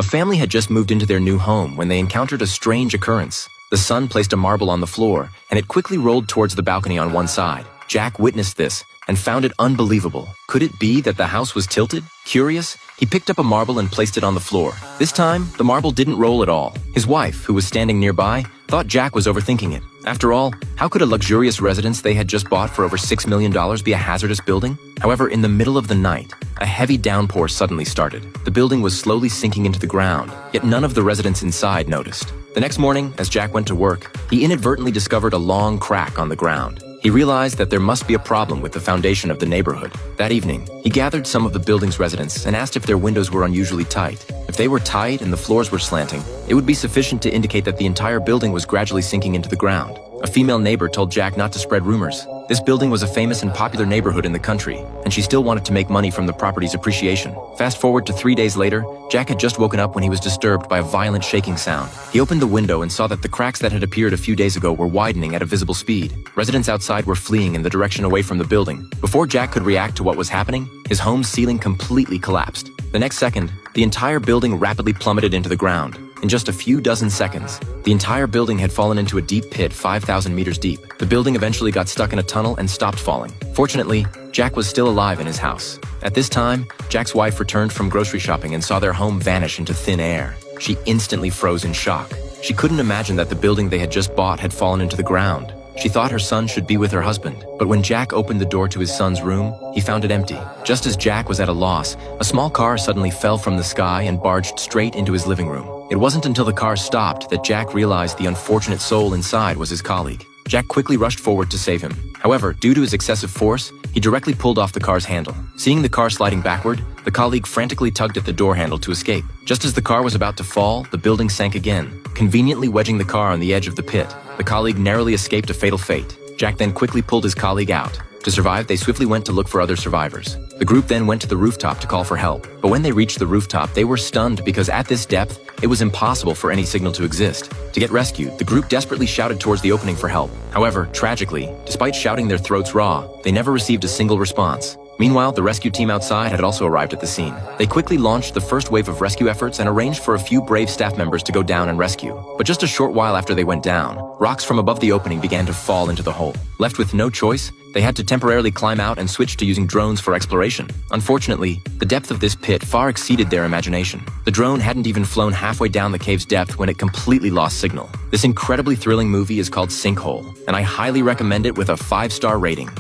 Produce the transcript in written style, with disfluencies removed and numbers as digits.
A family had just moved into their new home when they encountered a strange occurrence. The son placed a marble on the floor, and it quickly rolled towards the balcony on one side. Jack witnessed this and found it unbelievable. Could it be that the house was tilted? Curious, he picked up a marble and placed it on the floor. This time, the marble didn't roll at all. His wife, who was standing nearby, thought Jack was overthinking it. After all, how could a luxurious residence they had just bought for over $6 million be a hazardous building? However, in the middle of the night, a heavy downpour suddenly started. The building was slowly sinking into the ground, yet none of the residents inside noticed. The next morning, as Jack went to work, he inadvertently discovered a long crack on the ground. He realized that there must be a problem with the foundation of the neighborhood. That evening, he gathered some of the building's residents and asked if their windows were unusually tight. If they were tight and the floors were slanting, it would be sufficient to indicate that the entire building was gradually sinking into the ground. A female neighbor told Jack not to spread rumors. This building was a famous and popular neighborhood in the country, and she still wanted to make money from the property's appreciation. Fast forward to 3 days later, Jack had just woken up when he was disturbed by a violent shaking sound. He opened the window and saw that the cracks that had appeared a few days ago were widening at a visible speed. Residents outside were fleeing in the direction away from the building. Before Jack could react to what was happening, his home's ceiling completely collapsed. The next second, the entire building rapidly plummeted into the ground. In just a few dozen seconds, the entire building had fallen into a deep pit 5,000 meters deep. The building eventually got stuck in a tunnel and stopped falling. Fortunately, Jack was still alive in his house. At this time, Jack's wife returned from grocery shopping and saw their home vanish into thin air. She instantly froze in shock. She couldn't imagine that the building they had just bought had fallen into the ground. She thought her son should be with her husband, but when Jack opened the door to his son's room, he found it empty. Just as Jack was at a loss, a small car suddenly fell from the sky and barged straight into his living room. It wasn't until the car stopped that Jack realized the unfortunate soul inside was his colleague. Jack quickly rushed forward to save him. However, due to his excessive force, he directly pulled off the car's handle. Seeing the car sliding backward, the colleague frantically tugged at the door handle to escape. Just as the car was about to fall, the building sank again, conveniently wedging the car on the edge of the pit. The colleague narrowly escaped a fatal fate. Jack then quickly pulled his colleague out. To survive, they swiftly went to look for other survivors. The group then went to the rooftop to call for help. But when they reached the rooftop, they were stunned because at this depth, it was impossible for any signal to exist. To get rescued, the group desperately shouted towards the opening for help. However, tragically, despite shouting their throats raw, they never received a single response. Meanwhile, the rescue team outside had also arrived at the scene. They quickly launched the first wave of rescue efforts and arranged for a few brave staff members to go down and rescue. But just a short while after they went down, rocks from above the opening began to fall into the hole. Left with no choice, they had to temporarily climb out and switch to using drones for exploration. Unfortunately, the depth of this pit far exceeded their imagination. The drone hadn't even flown halfway down the cave's depth when it completely lost signal. This incredibly thrilling movie is called Sinkhole, and I highly recommend it with a 5-star rating.